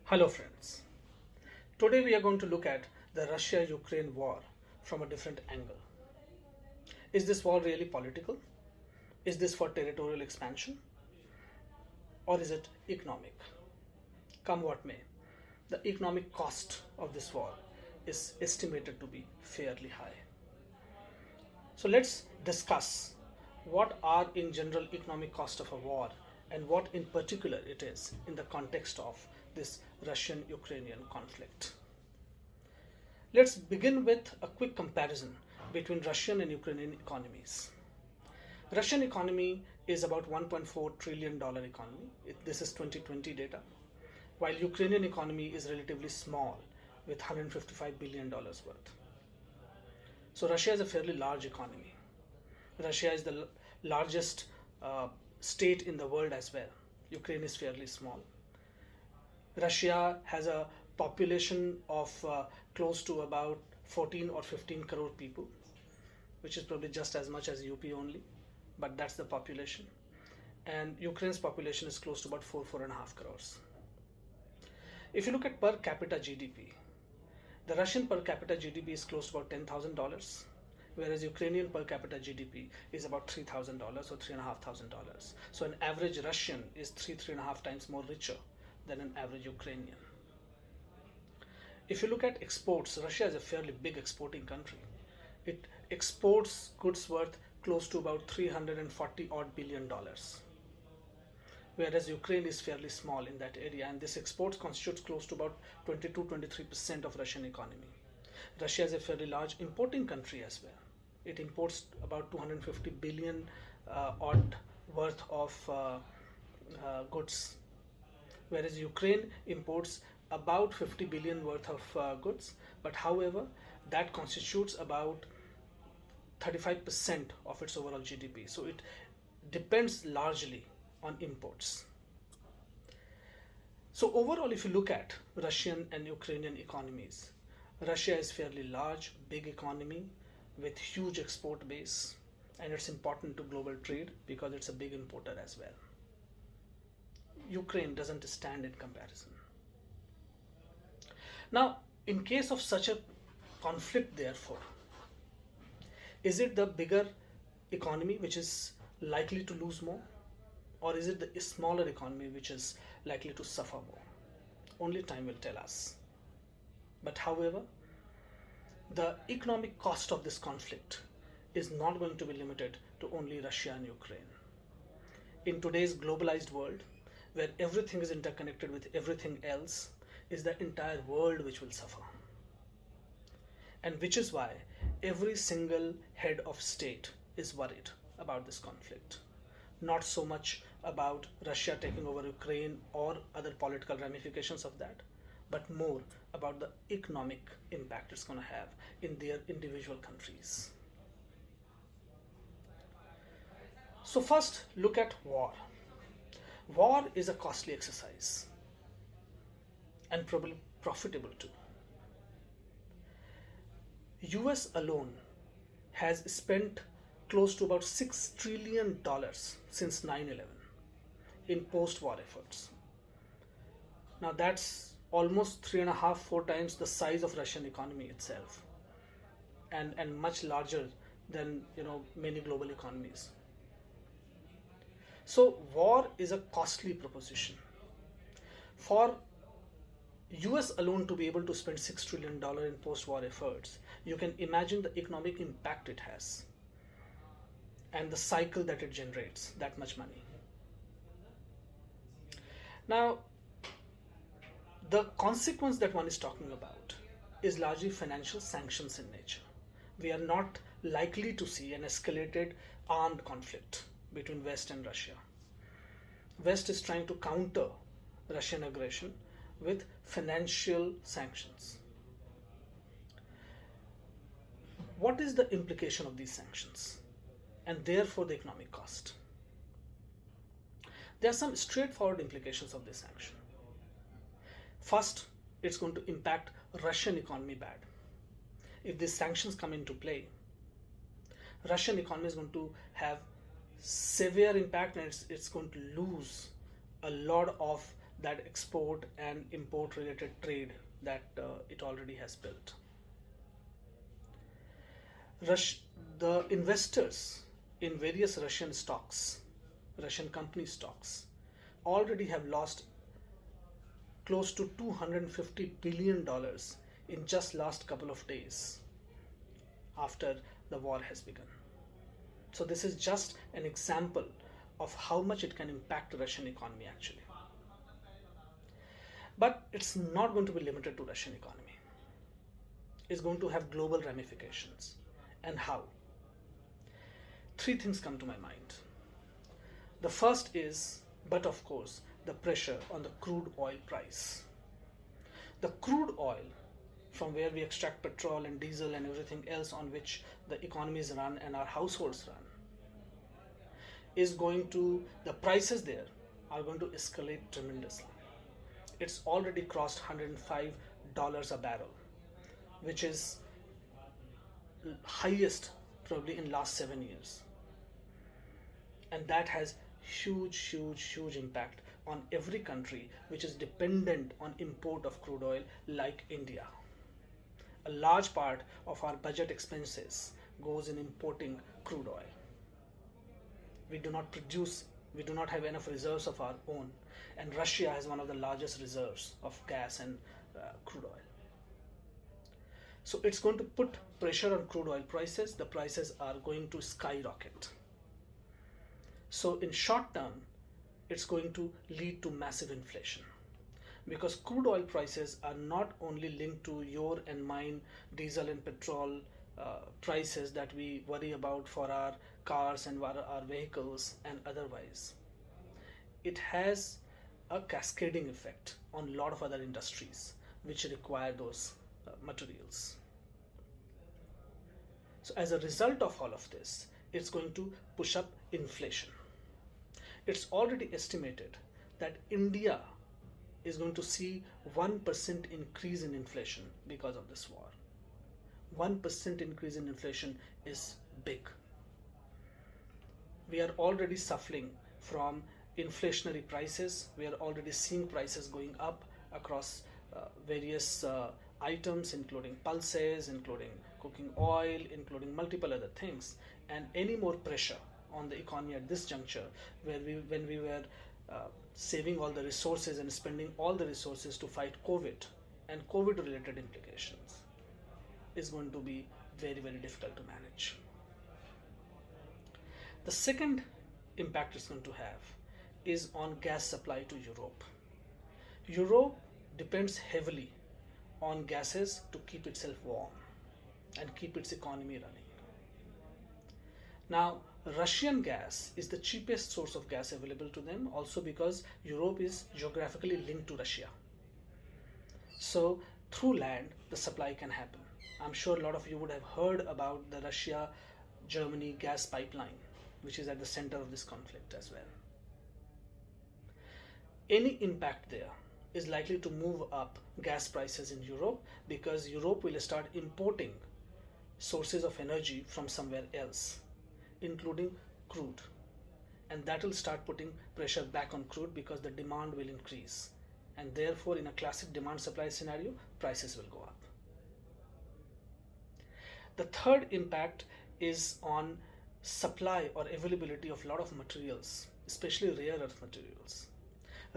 Hello friends. Today we are going to look at the Russia-Ukraine war from a different angle. Is this war really political? Is this for territorial expansion? Or is it economic? Come what may, the economic cost of this war is estimated to be fairly high. So let's discuss what are in general economic cost of a war and what in particular it is in the context of this Russian-Ukrainian conflict. Let's begin with a quick comparison between Russian and Ukrainian economies. Russian economy is about $1.4 trillion economy. This is 2020 data, while Ukrainian economy is relatively small with $155 billion worth. So Russia is a fairly large economy. Russia is the largest state in the world as well. Ukraine is fairly small. Russia has a population of close to about 14 or 15 crore people, which is probably just as much as UP only, but that's the population. And Ukraine's population is close to about 4.5 crores. If you look at per capita GDP, the Russian per capita GDP is close to about $10,000, whereas Ukrainian per capita GDP is about $3,000 or $3,500. So an average Russian is 3.5 times more richer than an average Ukrainian. If you look at exports, Russia is a fairly big exporting country. It exports goods worth close to about 340 odd billion dollars, whereas Ukraine is fairly small in that area, and this exports constitutes close to about 22-23% of Russian economy. Russia is a fairly large importing country as well. It imports about 250 billion odd worth of goods, whereas Ukraine imports about 50 billion worth of goods, but however that constitutes about 35% of its overall GDP. So it depends largely on imports. So overall, if you look at Russian and Ukrainian economies, Russia is fairly large, big economy with huge export base, and it's important to global trade because it's a big importer as well. Ukraine doesn't stand in comparison. Now, in case of such a conflict, therefore, is it the bigger economy which is likely to lose more, or is it the smaller economy which is likely to suffer more? Only time will tell us. But however, the economic cost of this conflict is not going to be limited to only Russia and Ukraine. In today's globalized world, where everything is interconnected with everything else, is the entire world which will suffer. And which is why every single head of state is worried about this conflict. Not so much about Russia taking over Ukraine or other political ramifications of that, but more about the economic impact it's going to have in their individual countries. So first, look at war. War is a costly exercise and probably profitable too. US alone has spent close to about $6 trillion since 9/11 in post-war efforts. Now that's almost 3.5-4 times the size of Russian economy itself, and much larger than many global economies. So war is a costly proposition. For US alone to be able to spend $6 trillion in post-war efforts, you can imagine the economic impact it has and the cycle that it generates, that much money. Now, the consequence that one is talking about is largely financial sanctions in nature. We are not likely to see an escalated armed conflict between West and Russia. West is trying to counter Russian aggression with financial sanctions. What is the implication of these sanctions, and therefore the economic cost? There are some straightforward implications of this sanction. First, it's going to impact Russian economy bad. If these sanctions come into play, Russian economy is going to have severe impact, and it's going to lose a lot of that export and import related trade that it already has built. Rush, the investors in various Russian stocks, Russian company stocks, already have lost close to $250 billion in just last couple of days after the war has begun. So this is just an example of how much it can impact the Russian economy actually. But it's not going to be limited to Russian economy. It's going to have global ramifications. And how? Three things come to my mind. The first is, but of course, the pressure on the crude oil price. The crude oil, from where we extract petrol and diesel and everything else on which the economies run and our households run, is going to, the prices there are going to escalate tremendously. It's already crossed $105 a barrel, which is highest probably in last 7 years. And that has huge impact on every country which is dependent on import of crude oil like India. A large part of our budget expenses goes in importing crude oil. We do not produce, we do not have enough reserves of our own, and Russia has one of the largest reserves of gas and crude oil. So it's going to put pressure on crude oil prices. The prices are going to skyrocket. So in short term, it's going to lead to massive inflation, because crude oil prices are not only linked to your and mine diesel and petrol prices that we worry about for our cars and our vehicles and otherwise. It has a cascading effect on a lot of other industries which require those materials. So as a result of all of this, it's going to push up inflation. It's already estimated that India is going to see 1% increase in inflation because of this war. 1% increase in inflation is big. We are already suffering from inflationary prices. We are already seeing prices going up across various items, including pulses, including cooking oil, including multiple other things. And any more pressure on the economy at this juncture, when we were saving all the resources and spending all the resources to fight COVID and COVID related implications, is going to be very difficult to manage. The second impact it's going to have is on gas supply to Europe. Europe depends heavily on gases to keep itself warm and keep its economy running. Now, Russian gas is the cheapest source of gas available to them, also because Europe is geographically linked to Russia. So through land, the supply can happen. I'm sure a lot of you would have heard about the Russia-Germany gas pipeline, which is at the center of this conflict as well. Any impact there is likely to move up gas prices in Europe, because Europe will start importing sources of energy from somewhere else, including crude. And that will start putting pressure back on crude, because the demand will increase. And therefore, in a classic demand-supply scenario, prices will go up. The third impact is on supply or availability of a lot of materials, especially rare earth materials.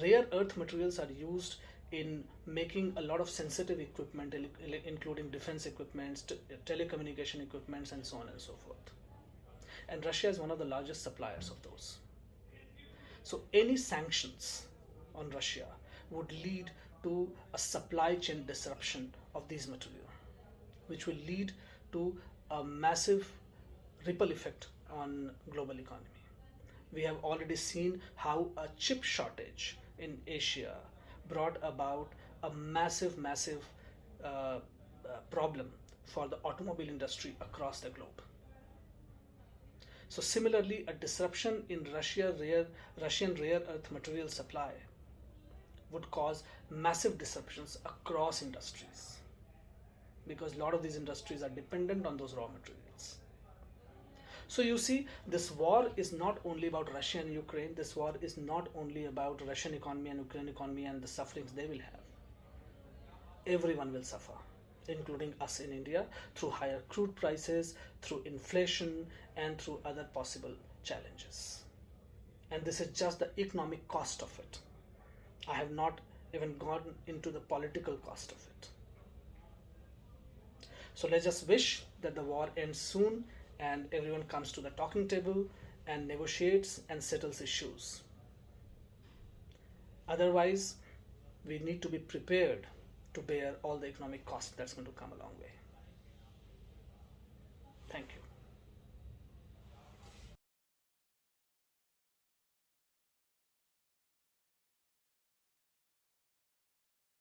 Rare earth materials are used in making a lot of sensitive equipment, including defense equipments, telecommunication equipments, and so on and so forth. And Russia is one of the largest suppliers of those. So any sanctions on Russia would lead to a supply chain disruption of these materials, which will lead to a massive ripple effect on global economy. We have already seen how a chip shortage in Asia brought about a massive problem for the automobile industry across the globe. So similarly, a disruption in Russian rare earth material supply would cause massive disruptions across industries, because a lot of these industries are dependent on those raw materials. So you see, this war is not only about Russia and Ukraine. This war is not only about Russian economy and Ukraine economy and the sufferings they will have. Everyone will suffer, including us in India, through higher crude prices, through inflation, and through other possible challenges. And this is just the economic cost of it. I have not even gone into the political cost of it. So let's just wish that the war ends soon and everyone comes to the talking table and negotiates and settles issues. Otherwise, we need to be prepared to bear all the economic cost that's going to come along way. Thank you.